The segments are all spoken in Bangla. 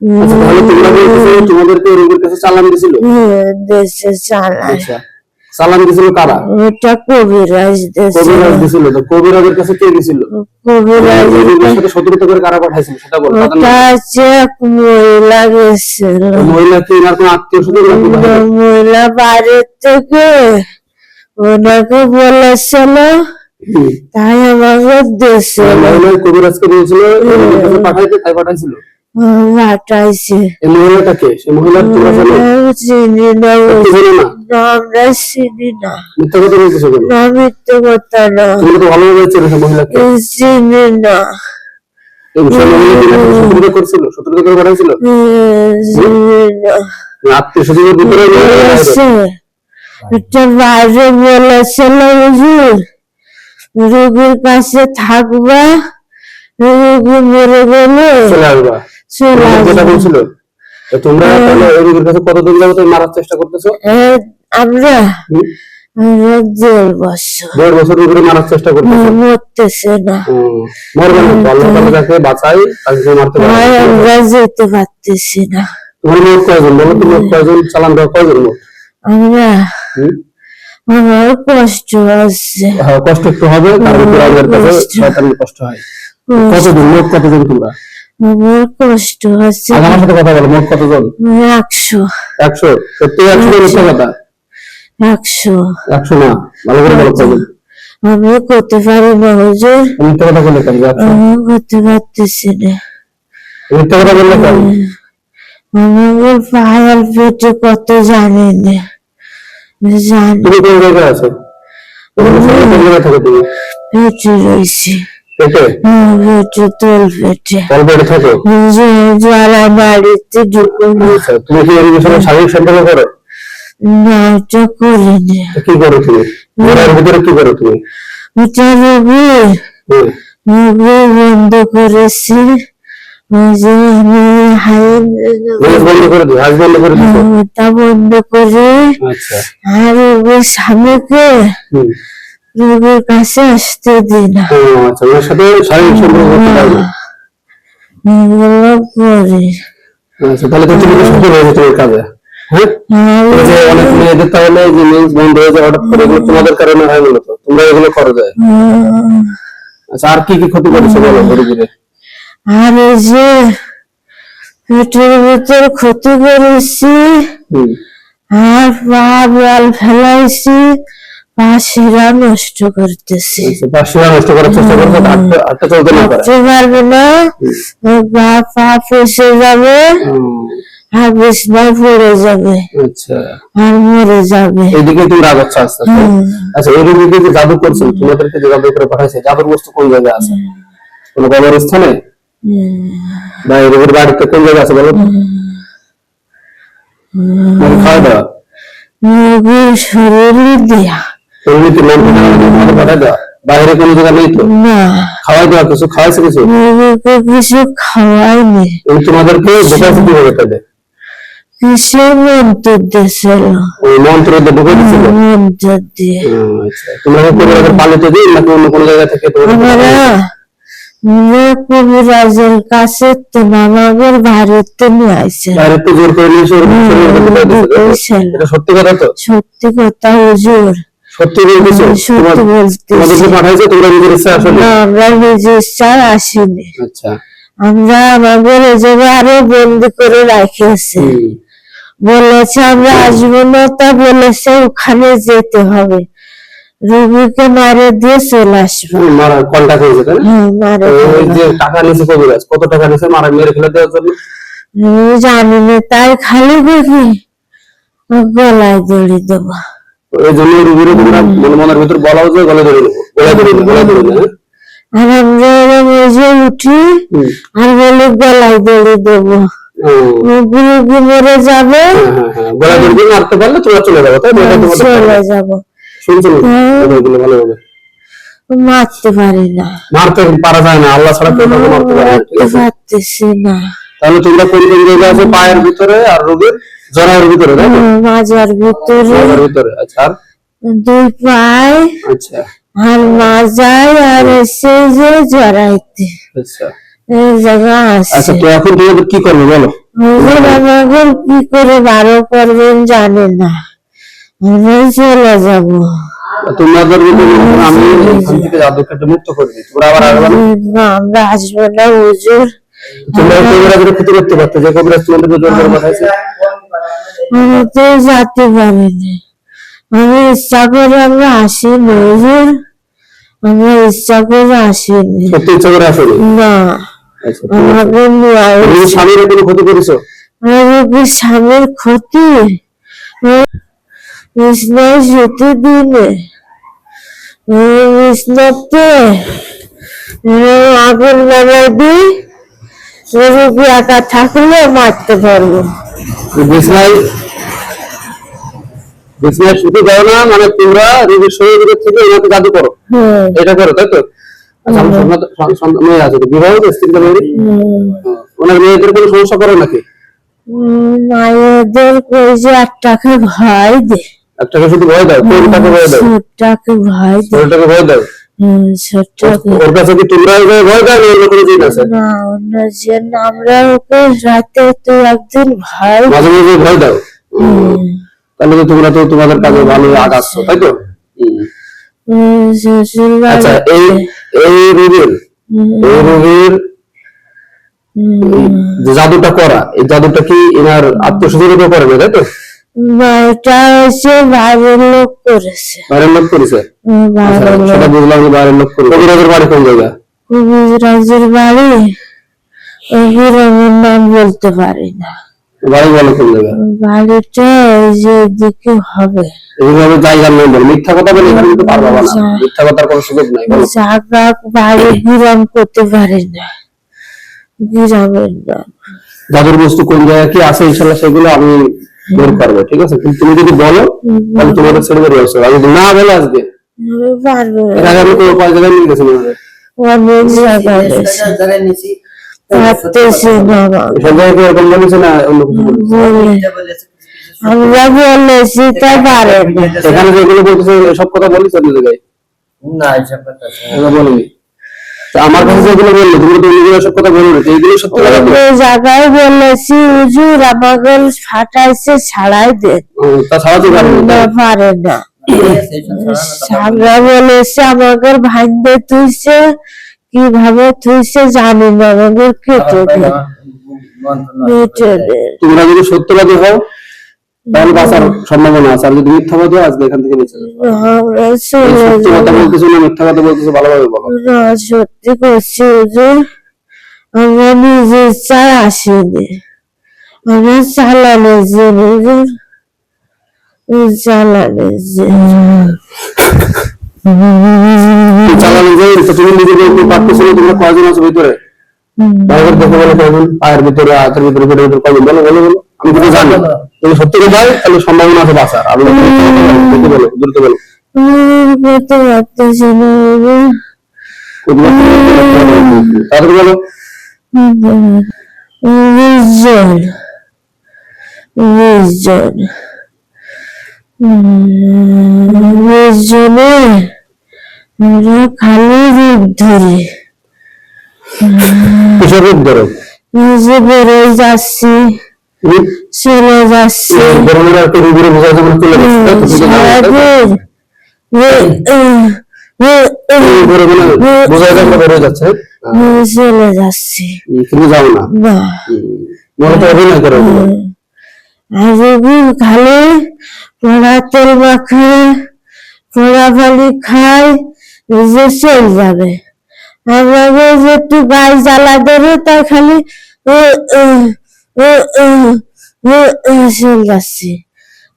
আচ্ছা তাহলে তোমরা বলতেছো তোমাদেরকে রোগীর কাছে চালান দিছিল? দেশে চালান। আচ্ছা চালান দিছিল কারা? ওটা কবিরাজ দিছিল। তো কবিরাজের কাছে কে গেছিল? কবিরাজের সাথে শত্রুতা করে কারা পাঠাইছিল সেটা বলো। ওটা হচ্ছে মহিলা গেছিল। মহিলা কি আর কোন আত্মীয়-স্বজন নাকি? মহিলা বাইরে থেকে ওনাকে বলেছিল, তাই আমাকে দেশে কবিরাজকে বলছিল পাঠাইতে, তাই পাঠাইছিল। পাঠাইছে। এই মহিলাটা কে? সেই মহিলার তোমরা জানো? চিনি না, আমরা চিনি না। মিথ্যা কথা বলতেছো কেন? না, মিথ্যা কথা না। তুমি তো ভালোভাবে চেনো সেই মহিলাকে। চিনি না। শত্রুতা করছিল, শত্রুতা করে পাঠাইছিল। আত্মীয়-স্বজনের ভিতরে বাইরে বলেছিল হুজুর রোগীর কাছে থাকবা, রোগী মরে গেলে চলে আসবা। যেটা বলছিল তোমরা তাহলে রোগীর কাছে কতদিন যাবত মারার চেষ্টা করতেছো? আমরা 1.5 বছর। 1.5 বছর ধরে মারার চেষ্টা করতেছো? মরতেছে না। মরবে না তো, আল্লাহ তাআলা যাকে বাঁচায় তাকে মারতে পারে না। আমরা যেতে পারতেছি না। তোমার মোট কয়জন বলো তো? মোট কয়জন চালান দেওয়া কয়জন মোট? আমরা আমার কষ্ট আছে। হ্যাঁ কষ্ট একটু হবে, কারণ কুরআনের কাছে শয়তানের কষ্ট হয়। কতজন মোট কতজন তোমরা? আমার কষ্ট আছে। আমার সাথে কথা বলো, মোট কতজন? 100। 100? সত্যি 100 না মিথ্যা কথা? 100। 100 না, ভালো করে বলো কতজন? আমি করতে পারি না হুজুর। মিথ্যা কথা বললে কেন? আমি করতে পারতেছি না। মিথ্যা কথা বললে কেন? আমার পায়ের পেটে কত জানি না। তুমি কোন জায়গায় আছো? পেটে রয়েছি। পেটে? পেটে, তল পেটে। তল পেটে থাকো? জ্বালা বাড়িতে ঢুকে। তুমি কি এর বিষয়ে শারীরিক সম্পর্ক করো? না, এটা করিনি। কি করো তুমি? ঘরের ভিতরে কি করো তুমি? ওটা রোগী বন্ধ করেছি। বন্ধ করে দিই, হাজ বন্ধ করে দিই। ওটা বন্ধ করে আর রোগীর স্বামীকে রোগীর কাছে আসতে দিই না। আচ্ছা, ওর সাথে শারীরিক সম্পর্ক করতে পারবে? এগুলো করি। আচ্ছা, তাহলে তো তুমি সফল হয়ে যেতে ওর কাজে। হ্যাঁ, যে অনেক মেয়েদের তাহলে যে মেন্স বন্ধ হয়ে যায় হঠাৎ করে, এগুলো তোমাদের কারণে হয় মূলত, তোমরা এগুলো করো যায়। আচ্ছা, আর কি কি ক্ষতি করেছো বলো রোগীদের? আর এই যে পেটের ভিতর ক্ষতি করেছি, আর পা বল ফেলাইছি, পা শিরা নষ্ট করতেছি। পা শিরা নষ্ট করার চেষ্টা করছো? হাঁটতে চলতে না পারবে না, পা ফেসে যাবে, আর বিছনায় পড়ে যাবে। আচ্ছা, আর মরে যাবে। এইদিকে তুমি রাগাচ্ছ আস্তে আস্তে। আচ্ছা, এই রোগীকে যে জাদু করছো, তোমাদেরকে যে জাদু করে পাঠাইছে, জাদুর বস্তু কোন জায়গায় আছে? কোন বাবার স্থানে বা এই রোগীর বাড়িতে কোন জায়গায় আছে বলো? খাওয়া দাওয়া রোগীর শরীরে দেয়া। বাইরে কোন জায়গা নেই তো? না। খাওয়াই দেওয়া কিছু খাওয়াইছে? কিছু খাওয়াইনি। তোমাদেরকে ঢোকাইছে কিভাবে তাদের? কিছু মন্ত্র দিয়েছিল। ওই মন্ত্র দিয়ে ঢুকে দিয়েছিল? মন্ত্র দিয়ে। আচ্ছা, তোমরা কি পরিবারের পালিত দিন নাকি অন্য কোনো জায়গা থেকে? কবিরাজের কাছে আমাদের বাড়িতে নিয়ে আসছে। বাড়িতে জোর করে নিয়ে এসে এটা সত্যি কথা তো? সত্যি কথা হুজুর। সত্যি বলতেছো? সত্যি বলতেছি। তোমাদেরকে পাঠাইছে, তোমরা নিজের ইচ্ছা আসো? না, আমরা নিজের ইচ্ছায় আসিনি। আচ্ছা, আমরা আমাদের এই জায়গায় আরো বন্দি করে রাখিয়েছে। বলেছে আমরা আসবো না, তা বলেছে ওখানে যেতে হবে, রোগীকে মারে দিয়ে চলে আসবো। মারা কন্টাক্ট হয়েছে তাই না? ওই যে টাকা নিছে কবিরাজ, কত টাকা নিছে মারা মেরে ফেলে দেওয়ার জন্য? জানি না, তাই খালি দেখি গলায় দড়ি দেবো। এই জন্য রোগীর তোমরা মনের ভিতর বলাও যে গলায় দড়ি দেবো, গলায় দড়ি দেবো। আর আমরা বুঝে উঠি আর বলি গলায় দড়ি দেবো, রোগী মরে যাবে। গলায় দড়ি মারতে পারলে তোমরা চলে যাবো, তাই চলে যাবো। শুনছো ভালোভাবে? মারতে পারি না। মারতে পারা যায় না, আল্লাহ ছাড়া কেউ কাউকে মারতে পারে না। পারতেছি না। তাহলে তোমরা কোন কোন জায়গায় আছে? পায়ের ভিতরে আর রোগীর জরায়ের ভিতরে, তাই না? মাজার ভিতরে। আচ্ছা, আর 2 পায়ে। আচ্ছা, আর মাজায় আর এসে যে জরাইতে। আচ্ছা, এই জায়গা আছে। আচ্ছা, তো এখন তোমাদের কি করবে বলো? হুজুর আমাকে কি করে বারো করবেন জানে না, আমরা চলে যাব। তোমাদের আমি এখান থেকে জাদুকে মুক্ত করে দিই, তোমরা আবার আসবে না। আমরা আসবো না হুজুর, তোমরা কবিরাজের ক্ষতি করতে পারতো, যে কবিরাজ তোমাদেরকে জোর করে পাঠাইছে। আমি তো যেতে পারিনি, আমি ইচ্ছা করে আমরা আসিনি হুজুর, আমরা ইচ্ছা করে আসিনি। সত্যি ইচ্ছা করে আসেনি? না, আচ্ছা, আমাকে তুমি স্বামীর কোনো ক্ষতি করেছো? আমাকে স্বামীর ক্ষতি বিছনায় শুতে দিনে, বিছনাতে আগুন লাগাই দিই, রোগী একা থাকলে মারতে পারবো। বিছনায় বিছনায় শুতে দাও না, মানে তোমরা রোগীর শরীরের থেকে ওনাকে জাদু করো, এটা করো, তাই তো? আচ্ছা, আমার মেয়ে আছে তো, বিবাহিত স্ত্রীটা মেয়ে, ওনার মেয়েদের কোনো সমস্যা করে নাকি? মায়েদের কই যে একটাকে ভয় দে, একটাকে শুধু ভয় দাও? কোনটাকে ভয় দাও? ছোটটাকে ভয় দে, ওটাকে ভয় দাও? ছোটটাকে। ওর কাছে কি তোমরা ভয় দাও না অন্য কোনো জিন আছে? না, অন্য যে আমরা ওকে রাতে তো একদিন ভয় মাঝে মাঝে ভয় দাও? তাহলে তো তোমরা তো তোমাদের কাজে ভালো আগাচ্ছ, তাই তো? শ্বশুর আচ্ছা, এই এই রোগীর যে জাদুটা করা, এই জাদুটা কি এনার আত্মীয়-স্বজনরা করে না, তাই তো? এটা হচ্ছে বাইরের লোক করেছে। বাইরের লোক করেছে? বাইরের লোক। সেটা বুঝলাম যে বাইরের লোক করেছে। কবিরাজের বাড়ি কোন জায়গা? কবিরাজের বাড়ি অভিরামের নাম বলতে পারি না। বাড়ি বলো কোন জায়গা? বাড়িটা এই যে এদিকে হবে। এইভাবে জায়গার নাম বলো, মিথ্যা কথা বলে এখানে কিন্তু পারবা না, মিথ্যা কথার কোনো সুযোগ নাই, বলো। জায়গা বাড়ি বিরাম করতে পারি না, বিরামের নাম। জাদুর বস্তু কোন জায়গায় কি আছে ইনশাআল্লাহ সেগুলো আমি বের করবো, ঠিক আছে? কিন্তু তুমি যদি বলো তাহলে তোমাদের ছেড়ে বেরিয়ে আসবে, আর যদি না বলে আজকে পারবো এর আগে আমি তো কয়েক জায়গায় নিয়ে গেছি, অনেক জায়গায় নিয়েছি, পারতেছি না বাবা। সব জায়গায় কি এরকম বলেছে না অন্য কিছু বলেছে? আমরা বলেছি তা পারে না। এখানে যেগুলো বলতেছে সব কথা বলিস অন্য জায়গায়? না, এসব কথা বলিনি। আমার কাছে যেগুলো বললো তুমি তো অন্য সব কথা বলো না, এইগুলো সত্যি কথা তো? ওই জায়গায় বলেছি হুজুর আমাকে ফাটাইছে ছাড়াই দে, তা ছাড়াতে পারবে না? পারে না। আমরা বলেছি আমাকে ভাঙতে থুইছে, কিভাবে থুইছে জানি না, আমাকে কেটে দে, কেটে দে। তোমরা যদি সত্যবাদী হও তাহলে বাঁচার সম্ভাবনা আছে, আর যদি মিথ্যাবাদী হও আজকে এখান থেকে বেঁচে যাবে। আমরা চলে সত্যি কথা যাবো। বলতেছো না মিথ্যা কথা বলতেছো, ভালোভাবে বলো। না, সত্যি করছি হুজুর, আমরা নিজে ইচ্ছায় আসিনি, আমরা চালানোর জন্য হুজুর, চালানোর জন্য। চালানো যায় তো? তুমি নিজে বলতে পারতেছো না? তোমরা কয়জন আছো ভিতরে? বাইরের দেখে বলো কয়জন? পায়ের ভিতরে, হাতের ভিতরে, পেটের ভিতরে কয়জন? বলো বলো বলো, আমি কিন্তু জানি। যদি সত্যি কথা হয় তাহলে সম্ভাবনা আছে বাঁচার। আমি দেখে বলো, দ্রুত বলো। বলতে পারতেছি না হুজুর। তাড়াতাড়ি বলো। 20 জন, 20 জন, 20 জনে আমরা খালি রূপ ধরে কিসের রূপ ধরো? নিজে বেরোয় যাচ্ছি, চলে যাচ্ছি ধরনের একটা রূপের বোঝা যেমন চলে যাচ্ছে, সারাদিন বোঝা যায় বেরোয় যাচ্ছে, চলে যাচ্ছি কিন্তু যাও না, না। মনে তো অভিনয় করো। আর রোগী খালি পোড়া তেল মাখে, পোড়া পানি খায়, নিজে চলে যাবে। আমাকে যে একটু গায়ে জ্বালা দেবে তাই খালি চলে যাচ্ছি,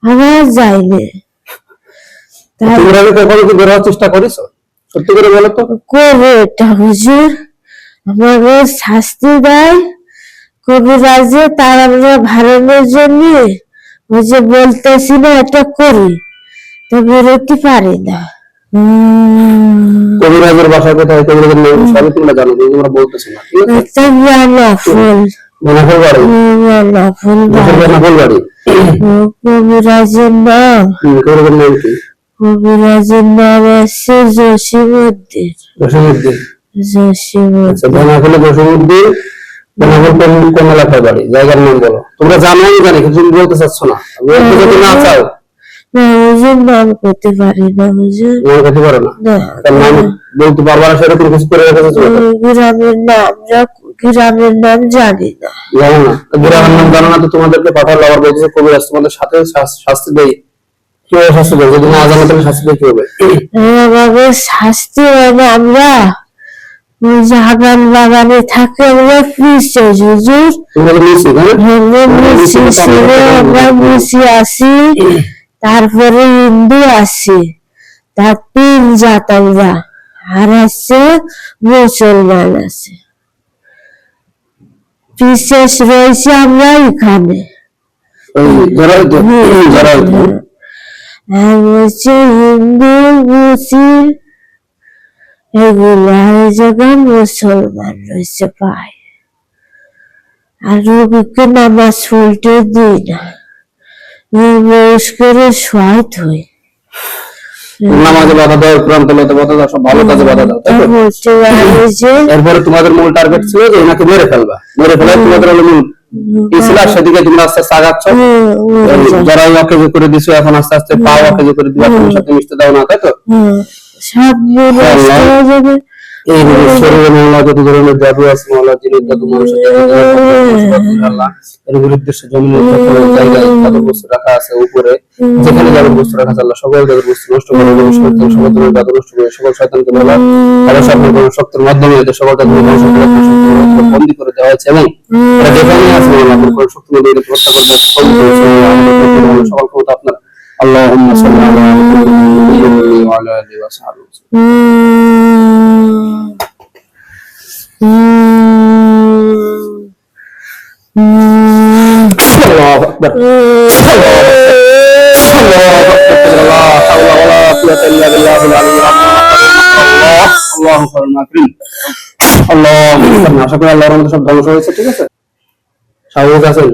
আমার যাইনি। তোমরা কি কখনো কি বের হওয়ার চেষ্টা করেছো? সত্যি করে বলো তো। করবে এটা হুজুর, আমাকে শাস্তি দেয় কবিরাজে, তার আমরা ভাড়ানোর জন্য ওই যে বলতেছি না এটা করি, তো বেরোতে পারি না। কবিরাজের বাসা কোথায়? কবিরাজের নাম সবই তোমরা জানো, কিন্তু তোমরা বলতেছো না, ঠিক আছে? একটা বেনাফুল, বেনাফুল বাড়ি? বেনাফুল বেনাফুল বাড়ি। কবিরাজের নাম, কবিরাজের নাম কি? কবিরাজের নাম আছে জসিমউদ্দিন। জসিমউদ্দিন? জসিমউদ্দিন। আচ্ছা, বেনাফুলে জসিমউদ্দিন বেনাপোল কোন এলাকায় বাড়ি, জায়গার নাম বলো। তোমরা জানো আমি জানি, কিন্তু তুমি বলতে চাচ্ছ না। বলতে যদি না চাও, না হুজুর, নাম করতে পারি না হুজুর। নাম করতে পারো না। না, তার নাম বলতে পারবা না, সেরকম কিছু করে রেখেছো? গ্রামের নাম জানি না। জানো না? তো গ্রামের নাম জানো না, তো তোমাদেরকে পাঠালো, আবার বলছে কবিরাজ তোমাদের সাথে শাস্তি দেয়। কিভাবে শাস্তি দেয়? যদি না জানো তাহলে শাস্তি দেয় কিভাবে? এভাবে শাস্তি হয় না, আমরা ওই বাগানে থাকে, আমরা পিছে হুজুর, তোমরা তো মিছি, তাই না? আমরা মুসি আসি, তারপরে হিন্দু আসি, তার 3 জাত আমরা, আর আছে মুসলমান আছে। বিশেষ রয়েছে আমরা এখানে, ওই যারা আর হচ্ছে হিন্দু মুসলিম এগুলো, আর এই জায়গায় মুসলমান রয়েছে ভাই। আর রবিকে নামাজ পড়তে দিই না, রোজ করে শোয়াত হই। নামাজে বাধা দাও, কোরআন তেলাওয়াতে বাধা দাও, সব ভালো কাজে বাধা দাও, তাই তো? বলতে পারি যে এরপরে তোমাদের মূল টার্গেট ছিল যে এনাকে মেরে ফেলবা, মেরে ফেলে তোমাদের হলো মূল ই ছিল, আর সেদিকে তোমরা আস্তে আস্তে আগাচ্ছ। যারা অকেজ করে দিছো, এখন আস্তে আস্তে পাও অকেজ করে দিবা, তোমার সাথে মিশতে দাও না, তাই তো? সব নষ্ট হয়ে যাবে। এই শরীরে মামলা যত ধরনের জাদু আছে, মামলা জিনিস জাদু, মানুষের জাদু, আল্লাহ এর উদ্দেশ্যে জমিনের জায়গায় জাদু বস্তু রাখা আছে উপরে, যেখানে জাদু বস্তু রাখা আছে, আল্লাহ সকল জাদু বস্তু নষ্ট করে দেবে, শয়তান সকল ধরনের জাদু নষ্ট করে, সকল শয়তানকে বলা আল্লাহ সকল শক্তির মাধ্যমে এদের সকল জাদু ধ্বংস করে বন্দী করে দেওয়া হয়েছে, এবং এটা যেখানে আছে আল্লাহ কোন শক্তি মধ্যে এদের হত্যা করবে, সকল ক্ষমতা আপনার। আল্লাহুম্মা সাল্লি আলা মুহাম্মাদিন ওয়া আলা আলিহি ওয়া সাহবিহি। الله أكبر الله أكبر لا حول ولا قوة إلا بالله العلي العظيم الله خير الماكرين الله আশা করি আল্লাহর রহমতে সব ধ্বংস হয়েছে, ঠিক আছে? স্বাভাবিক আছেন?